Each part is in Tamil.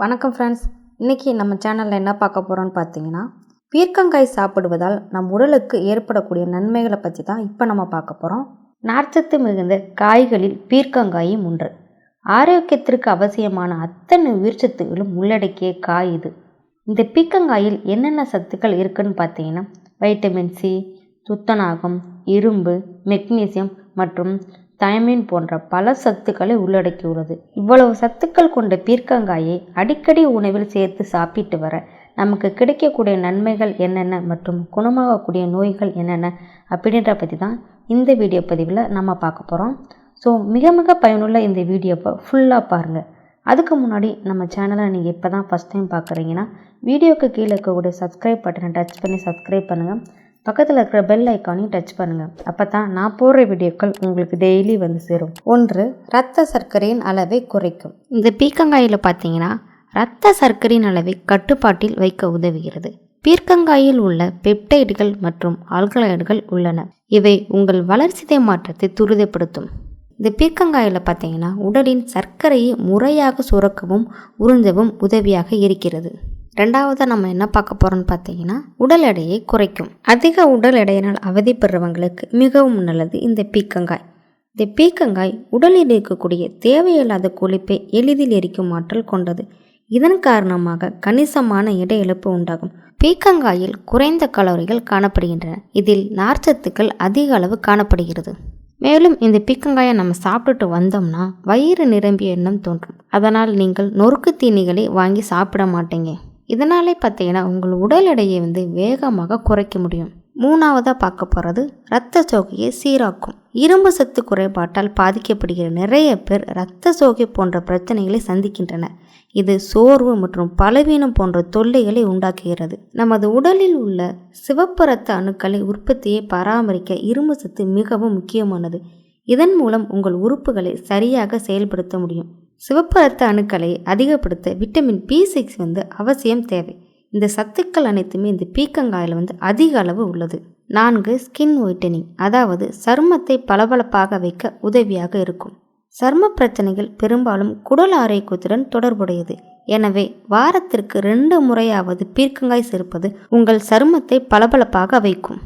வணக்கம் ஃப்ரெண்ட்ஸ். இன்றைக்கி நம்ம சேனலில் என்ன பார்க்க போகிறோன்னு பார்த்தீங்கன்னா, பீர்க்கங்காய் சாப்பிடுவதால் நம் உடலுக்கு ஏற்படக்கூடிய நன்மைகளை பற்றி தான் இப்போ நம்ம பார்க்க போகிறோம். நார்ச்சத்து மிகுந்த காய்களில் பீர்க்கங்காயும் ஒன்று. ஆரோக்கியத்திற்கு அவசியமான அத்தனை உயிர்ச்சத்துகளும் உள்ளடக்கிய காய் இது. இந்த பீர்க்கங்காயில் என்னென்ன சத்துக்கள் இருக்குன்னு பார்த்தீங்கன்னா, வைட்டமின் சி, துத்தநாகம், இரும்பு, மெக்னீசியம் மற்றும் தயமின் போன்ற பல சத்துக்களை உள்ளடக்கியுள்ளது. இவ்வளவு சத்துக்கள் கொண்ட பீர்க்கங்காயை அடிக்கடி உணவில் சேர்த்து சாப்பிட்டு வர நமக்கு கிடைக்கக்கூடிய நன்மைகள் என்னென்ன மற்றும் குணமாகக்கூடிய நோய்கள் என்னென்ன அப்படின்ற பற்றி தான் இந்த வீடியோ பதிவில் நம்ம பார்க்க போகிறோம். ஸோ மிக மிக பயனுள்ள இந்த வீடியோவை ஃபுல்லாக பாருங்கள். அதுக்கு முன்னாடி நம்ம சேனலை நீங்கள் இப்போ தான் ஃபஸ்ட் டைம் பார்க்குறீங்கன்னா வீடியோக்கு கீழே இருக்கக்கூடிய சப்ஸ்கிரைப் பட்டனை டச் பண்ணி சப்ஸ்கிரைப் பண்ணுங்கள். பக்கத்தில் இருக்கிற பெல் ஐக்கானையும் டச் பண்ணுங்கள். அப்போ தான் நான் போடுற வீடியோக்கள் உங்களுக்கு டெய்லி வந்து சேரும். 1. இரத்த சர்க்கரையின் அளவை குறைக்கும். இந்த பீர்க்கங்காயில் பார்த்தீங்கன்னா இரத்த சர்க்கரையின் அளவை கட்டுப்பாட்டில் வைக்க உதவுகிறது. பீர்க்கங்காயில் உள்ள பெப்டைடுகள் மற்றும் ஆல்கலாய்டுகள் உள்ளன. இவை உங்கள் வளர்சிதை மாற்றத்தை துரிதப்படுத்தும். இந்த பீர்க்கங்காயில் பார்த்தீங்கன்னா உடலின் சர்க்கரையை முறையாக சுரக்கவும் உறிஞ்சவும் உதவியாக இருக்கிறது. 2. நம்ம என்ன பார்க்க போகிறோம்னு பார்த்தீங்கன்னா, உடல் எடையை குறைக்கும். அதிக உடல் எடையினால் அவதிப்படுறவங்களுக்கு மிகவும் நல்லது இந்த பீர்க்கங்காய். இந்த பீர்க்கங்காய் உடலில் இருக்கக்கூடிய தேவையில்லாத கொழுப்பை எளிதில் எரிக்கும் ஆற்றல் கொண்டது. இதன் காரணமாக கணிசமான எடை இழப்பு உண்டாகும். பீர்க்கங்காயில் குறைந்த கலோரிகள் காணப்படுகின்றன. இதில் நார்ச்சத்துக்கள் அதிக அளவு காணப்படுகிறது. மேலும் இந்த பீர்க்கங்காயை நம்ம சாப்பிட்டுட்டு வந்தோம்னா வயிறு நிரம்பிய எண்ணம் தோன்றும். அதனால் நீங்கள் நொறுக்கு தீனிகளை வாங்கி சாப்பிட மாட்டீங்க. இதனாலே பார்த்தீங்கன்னா உங்கள் உடல் எடையை வேகமாக குறைக்க முடியும். 3. பார்க்க போகிறது இரத்த சோகையை சீராக்கும். இரும்பு சத்து குறைபாட்டால் பாதிக்கப்படுகிற நிறைய பேர் இரத்த சோகை போன்ற பிரச்சனைகளை சந்திக்கின்றனர். இது சோர்வு மற்றும் பலவீனம் போன்ற தொல்லைகளை உண்டாக்குகிறது. நமது உடலில் உள்ள சிவப்பு இரத்த அணுக்களை உற்பத்தியை பராமரிக்க இரும்பு சத்து மிகவும் முக்கியமானது. இதன் மூலம் உங்கள் உறுப்புகளை சரியாக செயல்படுத்த முடியும். சிவப்பு இரத்த அணுக்களை அதிகப்படுத்த விட்டமின் B6 அவசியம் தேவை. இந்த சத்துக்கள் அனைத்துமே இந்த பீர்க்கங்காயில் அதிக அளவு உள்ளது. 4. ஸ்கின் ஒயிட்டனிங், அதாவது சருமத்தை பளபளப்பாக வைக்க உதவியாக இருக்கும். சரும பிரச்சனைகள் பெரும்பாலும் குடல் ஆரோக்கியத்துடன் தொடர்புடையது. எனவே வாரத்திற்கு 2 முறையாவது பீர்க்கங்காய் சேர்ப்பது உங்கள் சருமத்தை பளபளப்பாக வைக்கும்.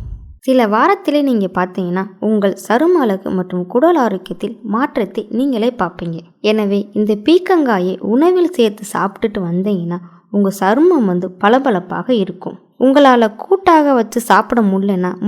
சில வாரத்திலே நீங்கள் பார்த்தீங்கன்னா உங்கள் சரும அழகு மற்றும் குடல் ஆரோக்கியத்தில் மாற்றத்தை நீங்களே பார்ப்பீங்க. எனவே இந்த பீர்க்கங்காயை உணவில் சேர்த்து சாப்பிட்டுட்டு வந்தீங்கன்னா உங்கள் சருமம் பளபளப்பாக இருக்கும். உங்களால் கூட்டாக வச்சு சாப்பிட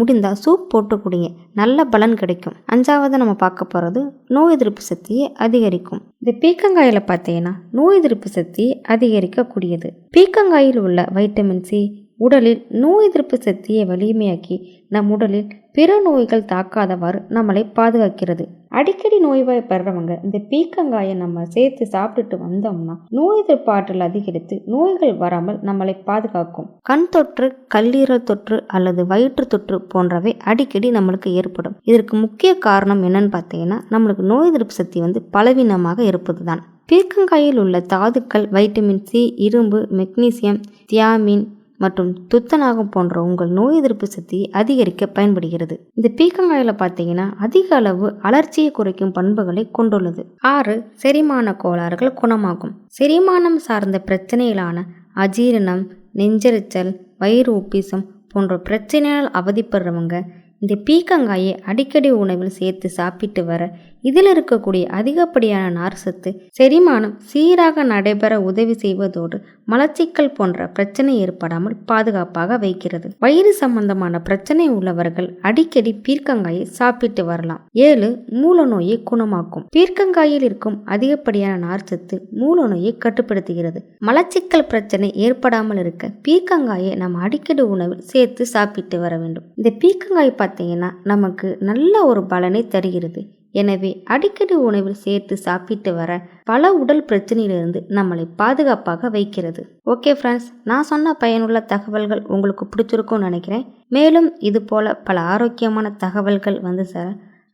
முடிந்தால் சூப் போட்டு குடிங்க, நல்ல பலன் கிடைக்கும். 5. நம்ம பார்க்க போகிறது நோய் எதிர்ப்பு சக்தியை அதிகரிக்கும். இந்த பீர்க்கங்காயில் பார்த்தீங்கன்னா நோய் எதிர்ப்பு சக்தியை அதிகரிக்கக்கூடியது. பீர்க்கங்காயில் உள்ள வைட்டமின் சி உடலில் நோய் எதிர்ப்பு சக்தியை வலிமையாக்கி நம் உடலில் பிற நோய்கள் தாக்காதவாறு நம்மளை பாதுகாக்கிறது. அடிக்கடி நோய்வாய்ப்படுறவங்க இந்த பீர்க்கங்காயை நம்ம சேர்த்து சாப்பிட்டுட்டு வந்தோம்னா நோய் எதிர்ப்பு ஆற்றல் அதிகரித்து நோய்கள் வராமல் நம்மளை பாதுகாக்கும். கண் தொற்று, கல்லீரல் தொற்று அல்லது வயிற்று தொற்று போன்றவை அடிக்கடி நம்மளுக்கு ஏற்படும். இதற்கு முக்கிய காரணம் என்னன்னு பார்த்தீங்கன்னா நம்மளுக்கு நோய் எதிர்ப்பு சக்தி பலவீனமாக இருப்பது தான். பீர்க்கங்காயில் உள்ள தாதுக்கள் வைட்டமின் சி, இரும்பு, மெக்னீசியம், தியாமின் மற்றும் துத்தநாகம் போன்ற உங்கள் நோய் எதிர்ப்பு சக்தியை அதிகரிக்க பயன்படுகிறது. இந்த பீர்க்கங்காயில் பார்த்தீங்கன்னா அதிக அளவு அலர்ச்சியை குறைக்கும் பண்புகளை கொண்டுள்ளது. 6. செரிமான கோளாறுகள் குணமாகும். செரிமானம் சார்ந்த பிரச்சனைகளான அஜீரணம், நெஞ்செரிச்சல், வயிறு உப்பிசம் போன்ற பிரச்சனையால் அவதிப்படுறவங்க இந்த பீர்க்கங்காயை அடிக்கடி உணவில் சேர்த்து சாப்பிட்டு வர இதில் இருக்கக்கூடிய அதிகப்படியான நார்ச்சத்து செரிமானம் சீராக நடைபெற உதவி செய்வதோடு மலச்சிக்கல் போன்ற பிரச்சனை ஏற்படாமல் பாதுகாப்பாக வைக்கிறது. வயிறு சம்பந்தமான பிரச்சனை உள்ளவர்கள் அடிக்கடி பீர்க்கங்காயை சாப்பிட்டு வரலாம். 7. மூல நோயை குணமாக்கும். பீர்க்கங்காயில் இருக்கும் அதிகப்படியான நார்ச்சத்து மூல நோயை கட்டுப்படுத்துகிறது. மலச்சிக்கல் பிரச்சனை ஏற்படாமல் இருக்க பீர்க்கங்காயை நம்ம அடிக்கடி உணவில் சேர்த்து சாப்பிட்டு வர வேண்டும். இந்த பீர்க்கங்காய் பார்த்தீங்கன்னா நமக்கு நல்ல ஒரு பலனை தருகிறது. எனவே அடிக்கடி உணவில் சேர்த்து சாப்பிட்டு வர பல உடல் பிரச்சனையிலிருந்து நம்மளை பாதுகாப்பாக வைக்கிறது. ஓகே ஃப்ரெண்ட்ஸ், நான் சொன்ன பயனுள்ள தகவல்கள் உங்களுக்கு பிடிச்சிருக்கும்னு நினைக்கிறேன். மேலும் இது போல பல ஆரோக்கியமான தகவல்கள் சேர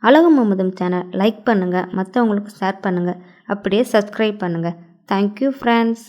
அழகும் அமுதம் சேனல் லைக் பண்ணுங்கள், மற்றவங்களுக்கு ஷேர் பண்ணுங்கள், அப்படியே சப்ஸ்கிரைப் பண்ணுங்கள். Thank you friends.